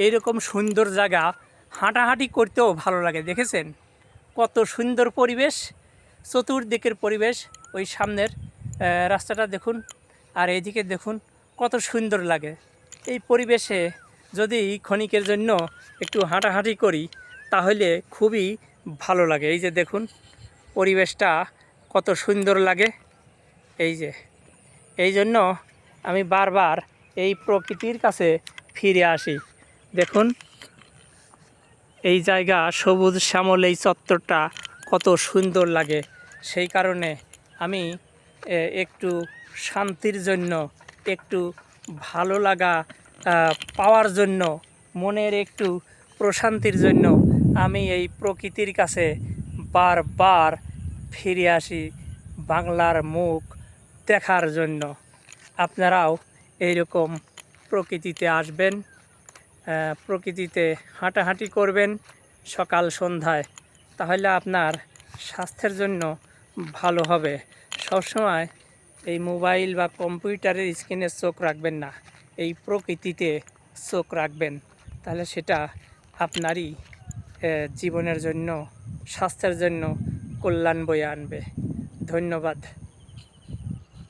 এইরকম সুন্দর জায়গা হাঁটাহাঁটি করতেও ভালো লাগে। দেখেছেন কত সুন্দর পরিবেশ, চতুর্দিকের পরিবেশ। ওই সামনের রাস্তাটা দেখুন, আর এইদিকে দেখুন কত সুন্দর লাগে। এই পরিবেশে যদি ক্ষণিকের জন্য একটু হাঁটাহাঁটি করি তাহলে খুবই ভালো লাগে। এই যে দেখুন পরিবেশটা কত সুন্দর লাগে। এই জন্য আমি বারবার এই প্রকৃতির কাছে ফিরে আসি। দেখুন এই জায়গা সবুজ শ্যামল, এই চত্বরটা কত সুন্দর লাগে। সেই কারণে আমি একটু শান্তির জন্য, একটু ভালো লাগা পাওয়ার জন্য, মনের একটু প্রশান্তির জন্য আমি এই প্রকৃতির কাছে বারবার ফিরে আসি বাংলার মুখ দেখার জন্য। আপনারাও এইরকম প্রকৃতিতে আসবেন, প্রকৃতিতে হাঁটাহাঁটি করবেন সকাল সন্ধ্যায়, তাহলে আপনার স্বাস্থ্যের জন্য ভালো হবে। সবসময় এই মোবাইল বা কম্পিউটারের স্ক্রিনে চোখ রাখবেন না, এই প্রকৃতিতে চোখ রাখবেন, তাহলে সেটা আপনারই জীবনের জন্য, স্বাস্থ্যের জন্য কল্যাণ বয়ে আনবে। ধন্যবাদ।